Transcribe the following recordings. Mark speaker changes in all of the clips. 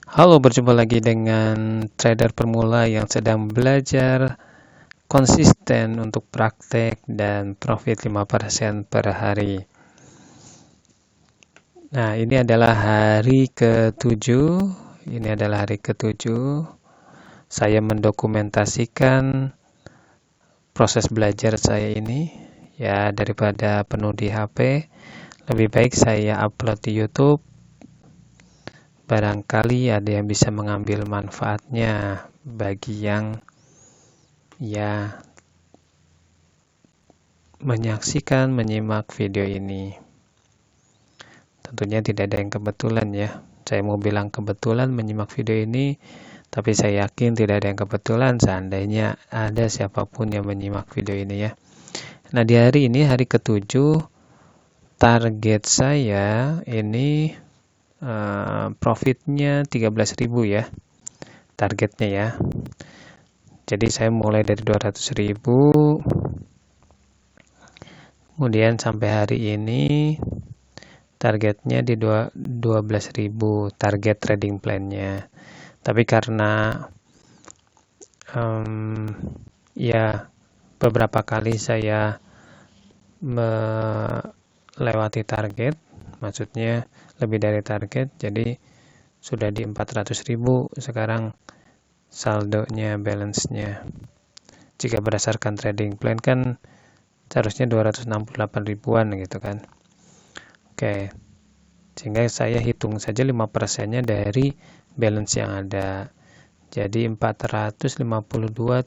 Speaker 1: Halo, berjumpa lagi dengan trader pemula yang sedang belajar konsisten untuk praktek dan profit 5% per hari. Nah, ini adalah hari ke-7. Ini adalah hari ke-7. Saya mendokumentasikan proses belajar saya ini. Ya, daripada penuh di HP, lebih baik saya upload di YouTube. Barangkali ada yang bisa mengambil manfaatnya bagi yang menyaksikan, menyimak video ini. Tentunya tidak ada yang kebetulan ya. Saya mau bilang kebetulan menyimak video ini, tapi saya yakin tidak ada yang kebetulan seandainya ada siapapun yang menyimak video ini ya. Nah, di hari ini, hari ke-7, target saya ini profitnya 13.000 ya. Targetnya ya. Jadi saya mulai dari 200.000, kemudian sampai hari ini targetnya di 12.000 target trading plan-nya. Tapi karena beberapa kali saya melewati target, maksudnya lebih dari target, jadi sudah di 400.000 sekarang saldonya, balance-nya. Jika berdasarkan trading plan kan seharusnya 268 ribuan gitu kan. Oke, sehingga saya hitung saja 5%-nya dari balance yang ada. Jadi 452.790,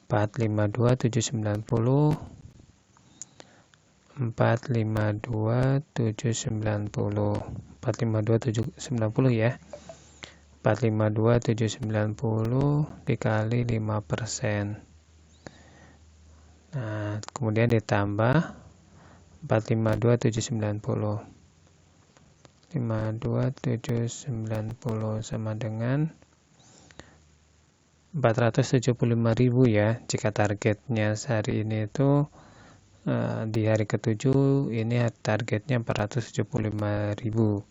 Speaker 1: 452.790, 452.790, 452.790 ya. 452.790 dikali 5%. Nah, kemudian ditambah 452.790. 52790 sama dengan 475.000 ya. Jika targetnya sehari ini itu di hari ke-7 ini targetnya 475.000.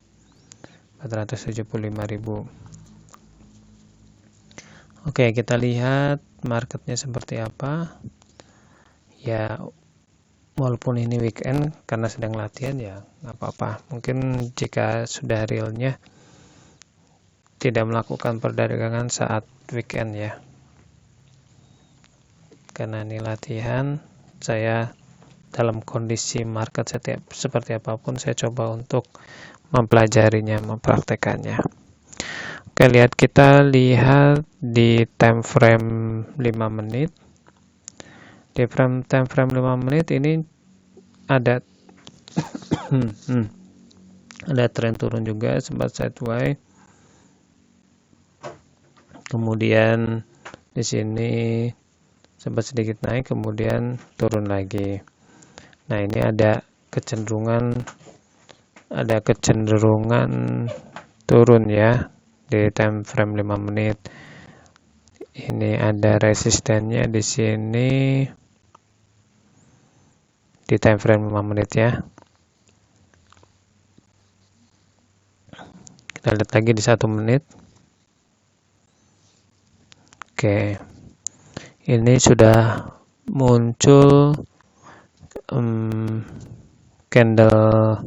Speaker 1: 475.000. Oke, kita lihat marketnya seperti apa. Ya, walaupun ini weekend karena sedang latihan ya nggak apa-apa. Mungkin jika sudah realnya tidak melakukan perdagangan saat weekend ya. Karena ini latihan, saya dalam kondisi market seperti apapun saya coba untuk mempelajarinya, mempraktekannya. Oke, kita lihat di time frame 5 menit. Di time frame 5 menit ini ada ada tren turun juga, sempat sideways. Kemudian di sini sempat sedikit naik, kemudian turun lagi. Nah, ini ada kecenderungan turun ya di time frame 5 menit. Ini ada resistennya di sini di time frame 5 menit ya. Kita lihat lagi di 1 menit. Oke. Ini sudah muncul candle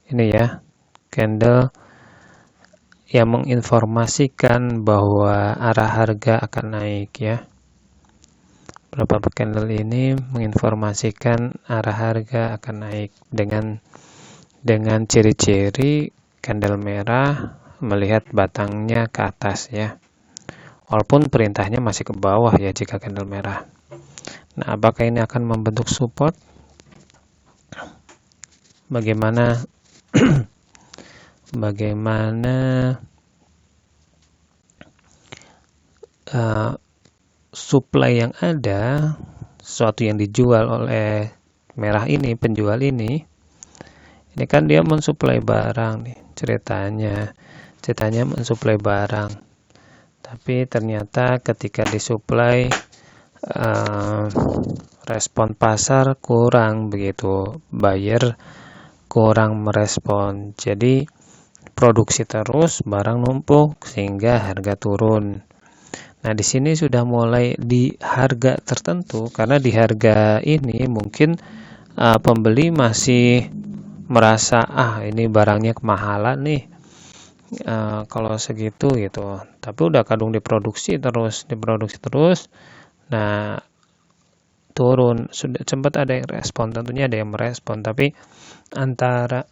Speaker 1: ini ya. Candle yang menginformasikan bahwa arah harga akan naik ya. Beberapa candle ini menginformasikan arah harga akan naik dengan ciri-ciri candle merah melihat batangnya ke atas ya. Walaupun perintahnya masih ke bawah ya jika candle merah. Nah, apakah ini akan membentuk support? Bagaimana supply yang ada, sesuatu yang dijual oleh merah ini, penjual ini kan dia mensuplai barang nih, ceritanya mensuplai barang, tapi ternyata ketika disuplai respon pasar kurang begitu, buyer kurang merespon, jadi produksi terus, barang numpuk sehingga harga turun. Nah, di sini sudah mulai di harga tertentu, karena di harga ini mungkin pembeli masih merasa ini barangnya kemahalan nih, kalau segitu gitu. Tapi udah kadung diproduksi terus. Nah, turun. Sudah sempat ada yang respon, tentunya ada yang merespon, tapi antara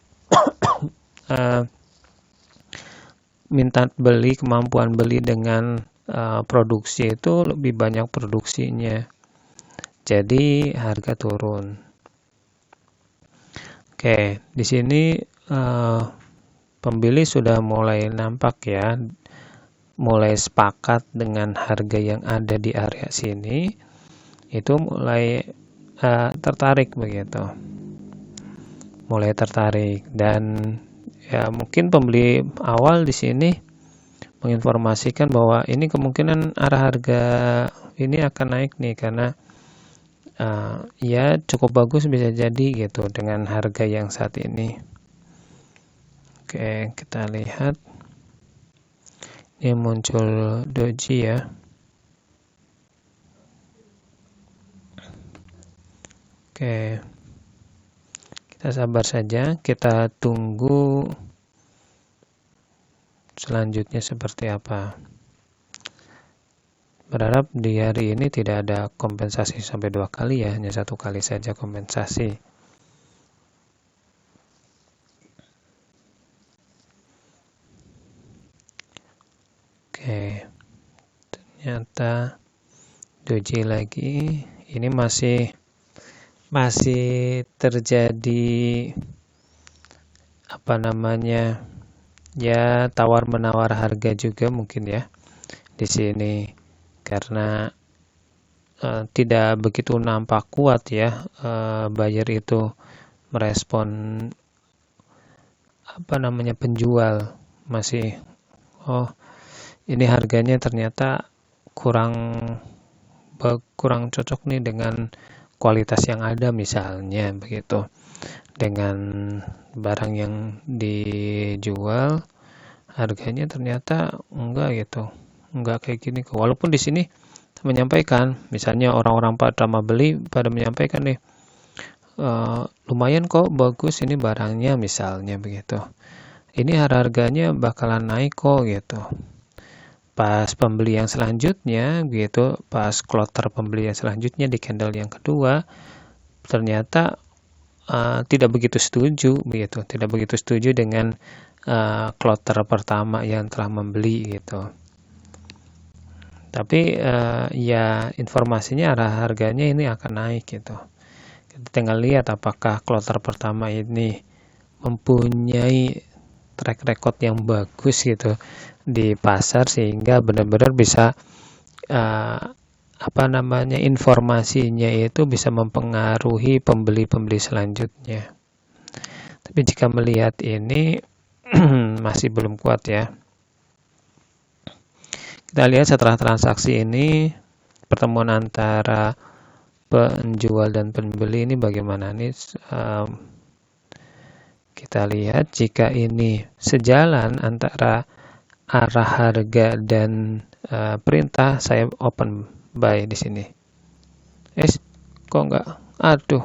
Speaker 1: minta beli, kemampuan beli dengan produksi itu lebih banyak produksinya, jadi harga turun. Oke, di sini pembeli sudah mulai nampak ya, mulai sepakat dengan harga yang ada di area sini, itu mulai tertarik begitu, mulai tertarik. Dan ya mungkin pembeli awal di sini menginformasikan bahwa ini kemungkinan arah harga ini akan naik nih, karena ya cukup bagus bisa jadi gitu dengan harga yang saat ini. Oke, kita lihat ini muncul doji ya. Oke, kita sabar saja, kita tunggu selanjutnya seperti apa. Berharap di hari ini tidak ada kompensasi sampai 2 kali ya, hanya 1 kali saja kompensasi. Oke, ternyata doji lagi. Ini masih terjadi ya, tawar menawar harga juga mungkin ya di sini, karena tidak begitu nampak kuat ya buyer itu merespon penjual. Masih ini harganya ternyata kurang cocok nih dengan kualitas yang ada misalnya begitu, dengan barang yang dijual harganya ternyata enggak kayak gini. Walaupun di sini menyampaikan, misalnya orang-orang pada menyampaikan nih, lumayan kok, bagus ini barangnya misalnya begitu, ini harganya bakalan naik kok gitu. Pas pembeli yang selanjutnya gitu, pas kloter pembeli yang selanjutnya di candle yang kedua, ternyata tidak begitu setuju dengan kloter pertama yang telah membeli gitu. Tapi ya informasinya arah harganya ini akan naik gitu. Kita tinggal lihat apakah kloter pertama ini mempunyai track record yang bagus gitu di pasar, sehingga benar-benar bisa informasinya itu bisa mempengaruhi pembeli-pembeli selanjutnya. Tapi jika melihat ini masih belum kuat ya. Kita lihat setelah transaksi ini, pertemuan antara penjual dan pembeli ini bagaimana nih. Kita lihat jika ini sejalan antara arah harga dan perintah, saya open buy di sini. Kok enggak? Aduh.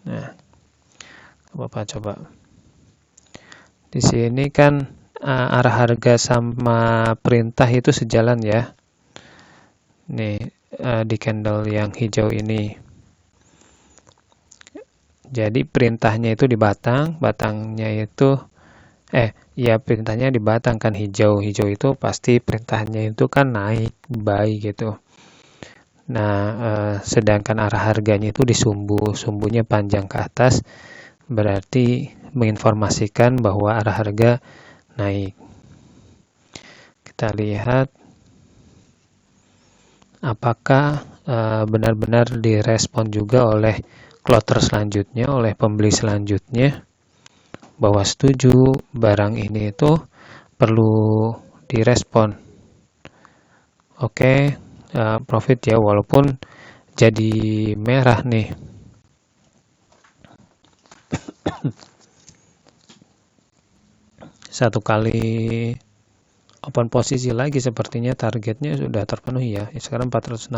Speaker 1: Nah, Bapak coba. Di sini kan arah harga sama perintah itu sejalan ya. Nih di candle yang hijau ini. Jadi perintahnya itu di batangnya itu perintahnya di batang kan hijau itu pasti perintahnya itu kan naik buy gitu. Nah, sedangkan arah harganya itu di sumbunya panjang ke atas, berarti menginformasikan bahwa arah harga naik. Kita lihat apakah benar-benar direspon juga oleh kloter selanjutnya, oleh pembeli selanjutnya, bahwa setuju barang ini itu perlu direspon. Oke, profit ya, walaupun jadi merah nih. Satu kali open posisi lagi sepertinya targetnya sudah terpenuhi ya. Sekarang 464.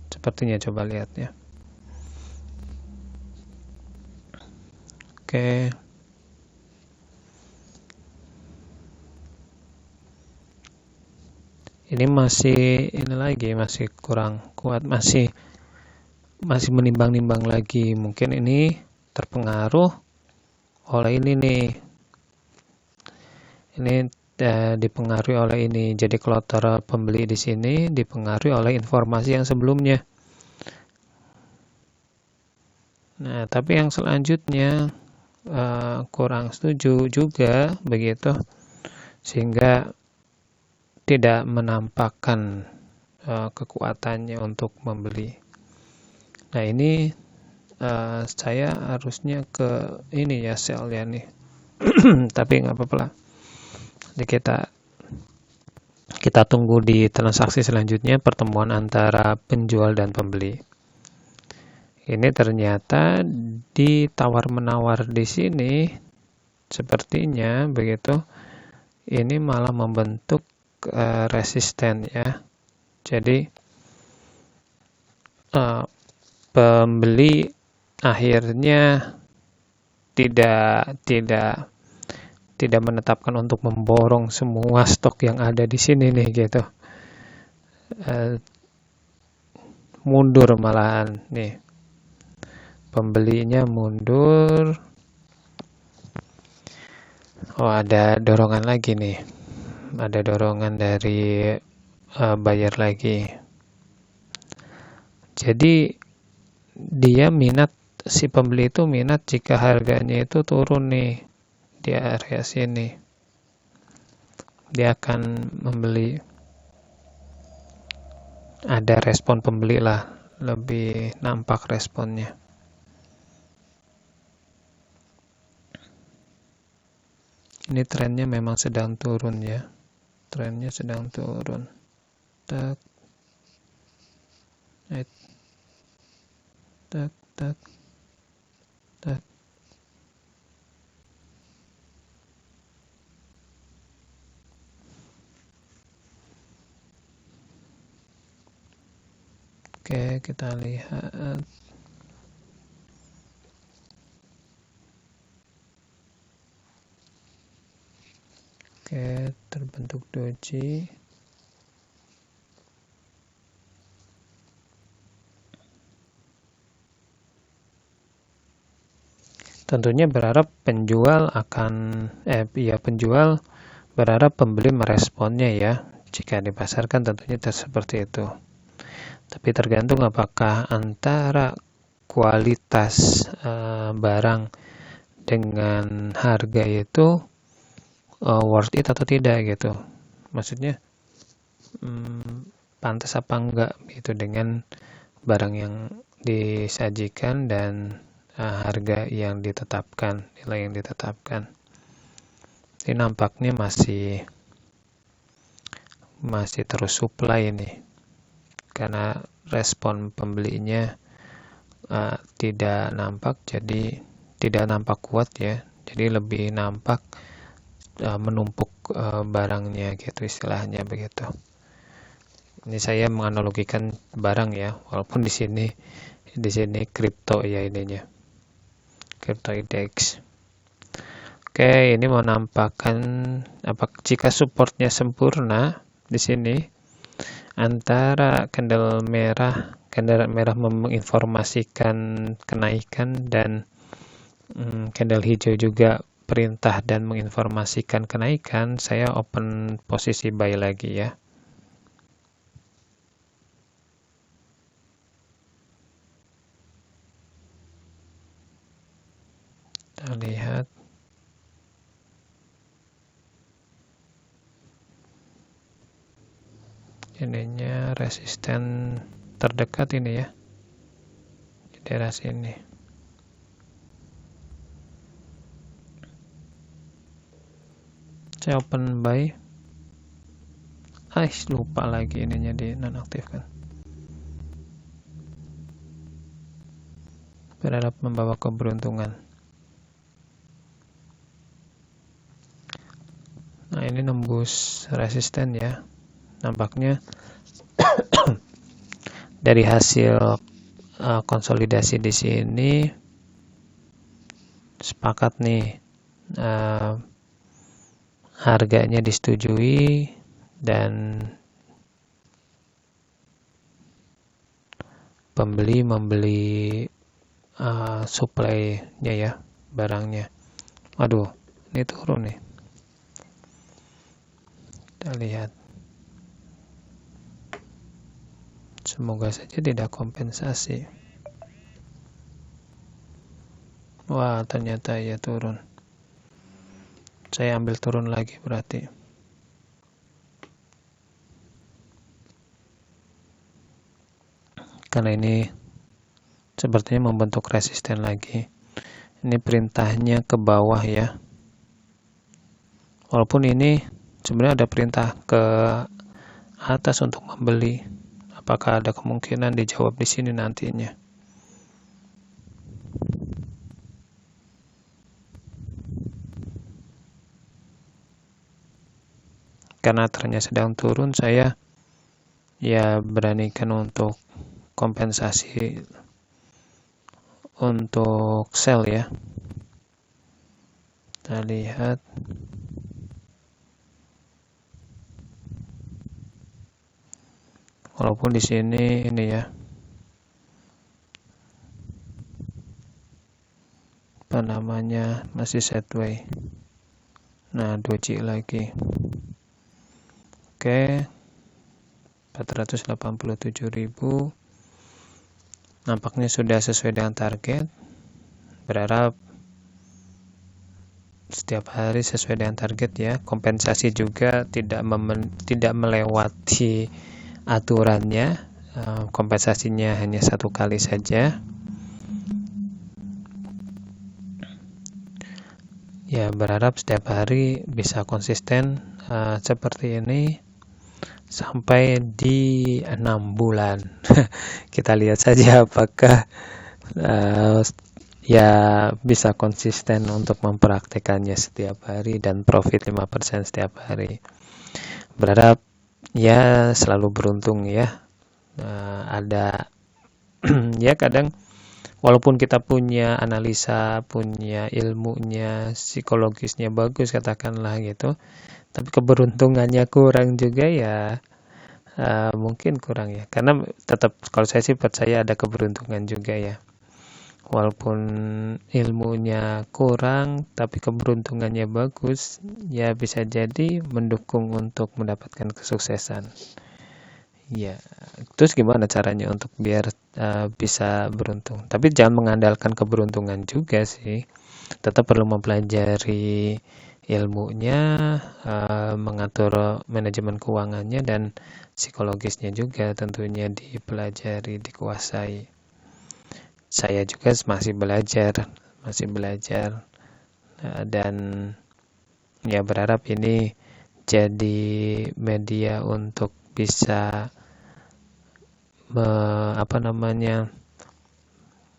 Speaker 1: Sepertinya, coba lihat ya. Oke. Ini masih masih kurang kuat, masih menimbang-nimbang lagi. Mungkin ini terpengaruh oleh ini nih. Ini dipengaruhi oleh ini. Jadi kloter pembeli di sini dipengaruhi oleh informasi yang sebelumnya. Nah, tapi yang selanjutnya kurang setuju juga begitu, sehingga tidak menampakkan kekuatannya untuk membeli. Nah, ini saya harusnya ke ini ya, sell ya nih. Tapi nggak apa-apa lah. Jadi kita tunggu di transaksi selanjutnya, pertemuan antara penjual dan pembeli. Ini ternyata ditawar-menawar di sini, sepertinya begitu. Ini malah membentuk resisten ya. Jadi pembeli akhirnya tidak menetapkan untuk memborong semua stok yang ada di sini nih gitu. Mundur malahan nih. Pembelinya mundur. Oh, ada dorongan lagi nih. Ada dorongan dari buyer lagi. Jadi dia minat, si pembeli itu minat jika harganya itu turun nih di area sini. Dia akan membeli. Ada respon pembeli lah, lebih nampak responnya. Ini trennya memang sedang turun ya. Trennya sedang turun. Tak. Tak, tak. Tak. Oke, kita lihat. Oke, terbentuk doji. Tentunya berharap penjual berharap pembeli meresponnya ya. Jika dipasarkan tentunya seperti itu. Tapi tergantung apakah antara kualitas barang dengan harga itu worth it atau tidak gitu. Maksudnya pantas apa enggak gitu dengan barang yang disajikan dan harga yang ditetapkan, nilai yang ditetapkan. Ini nampaknya masih terus supply ini, karena respon pembelinya tidak nampak, jadi tidak nampak kuat ya, jadi lebih nampak menumpuk barangnya gitu istilahnya begitu. Ini saya menganalogikan barang ya, walaupun di sini kripto ya ininya, kripto index. Oke, ini menampakkan jika supportnya sempurna di sini antara candle merah menginformasikan kenaikan dan candle hijau juga perintah dan menginformasikan kenaikan, saya open posisi buy lagi ya. Kita lihat. Ininya resisten terdekat ini ya. Di daerah sini. Saya open buy. Lupa lagi ininya di nonaktifkan. Berharap membawa keberuntungan. ini nembus resisten ya. Nampaknya dari hasil konsolidasi di sini sepakat nih, harganya disetujui dan pembeli membeli supply-nya ya, barangnya. Waduh, ini turun nih. Kita lihat. Semoga saja tidak kompensasi. Wah, ternyata ya turun. Saya ambil turun lagi berarti. Karena ini sepertinya membentuk resisten lagi. Ini perintahnya ke bawah ya. Walaupun ini sebenarnya ada perintah ke atas untuk membeli. Apakah ada kemungkinan dijawab di sini nantinya? Karena trennya sedang turun, saya ya beranikan untuk kompensasi untuk sell ya. Kita lihat. Walaupun di sini ini ya, apa namanya, masih sideways. Nah, doji lagi. Oke, 487.000. Nampaknya sudah sesuai dengan target. Berharap setiap hari sesuai dengan target ya. Kompensasi juga tidak melewati aturannya. Kompensasinya hanya 1 kali saja. Ya, berharap setiap hari bisa konsisten seperti ini sampai di 6 bulan. Kita lihat saja apakah ya bisa konsisten untuk mempraktekannya setiap hari dan profit 5% setiap hari. Berharap ya selalu beruntung ya. Ada ya kadang walaupun kita punya analisa, punya ilmunya, psikologisnya bagus katakanlah gitu, tapi keberuntungannya kurang juga ya, mungkin kurang ya. Karena tetap kalau saya sih percaya ada keberuntungan juga ya. Walaupun ilmunya kurang, tapi keberuntungannya bagus, ya bisa jadi mendukung untuk mendapatkan kesuksesan. Ya, terus gimana caranya untuk biar bisa beruntung? Tapi jangan mengandalkan keberuntungan juga sih. Tetap perlu mempelajari ilmunya, mengatur manajemen keuangannya dan psikologisnya juga tentunya dipelajari, dikuasai. Saya juga masih belajar dan ya berharap ini jadi media untuk bisa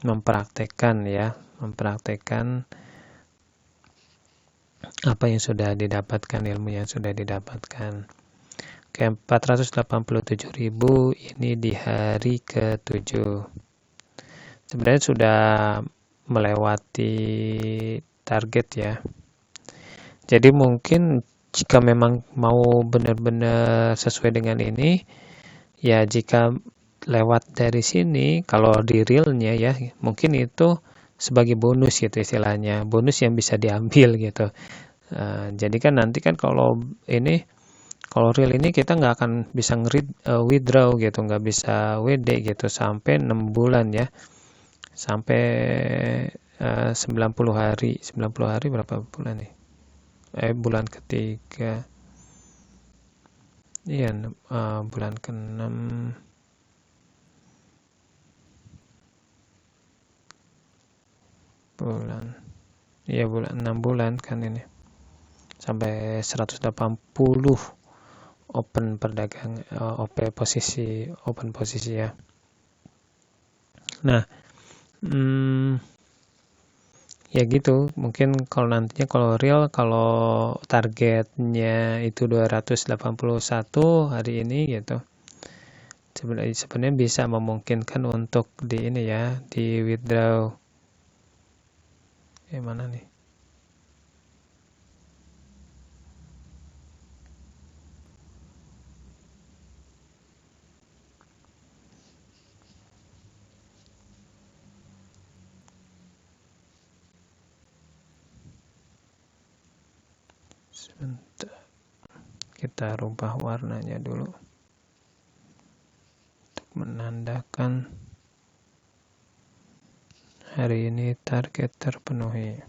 Speaker 1: mempraktekkan apa yang sudah didapatkan, ilmu yang sudah didapatkan. Oke, 487.000 ini di hari ke-7. Sebenarnya sudah melewati target ya. Jadi mungkin jika memang mau benar-benar sesuai dengan ini, ya jika lewat dari sini, kalau di realnya ya, mungkin itu sebagai bonus gitu istilahnya, bonus yang bisa diambil gitu. Jadi kan nanti kan kalau real ini kita nggak akan bisa withdraw gitu, nggak bisa WD gitu sampai 6 bulan ya, sampai 90 hari. 90 hari berapa bulan nih? Bulan ketiga. Iya, bulan ke-6. Iya, 6 bulan kan ini. Sampai 180 open perdagangan, open posisi ya. Nah, ya gitu, mungkin kalau nantinya kalau real, kalau targetnya itu 281 hari ini gitu, sebenarnya bisa memungkinkan untuk di ini ya, di withdraw. Mana nih? Sebentar, kita rubah warnanya dulu untuk menandakan hari ini target terpenuhi.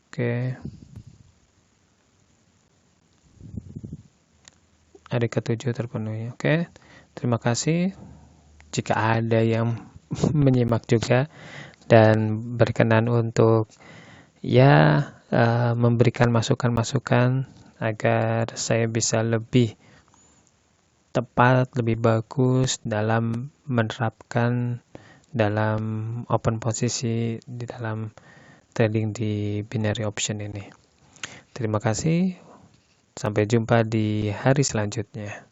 Speaker 1: Oke, hari ke-7 terpenuhi. Oke, terima kasih jika ada yang menyimak juga dan berkenan untuk memberikan masukan-masukan agar saya bisa lebih tepat, lebih bagus dalam menerapkan dalam open posisi di dalam trading di binary option ini. Terima kasih, sampai jumpa di hari selanjutnya.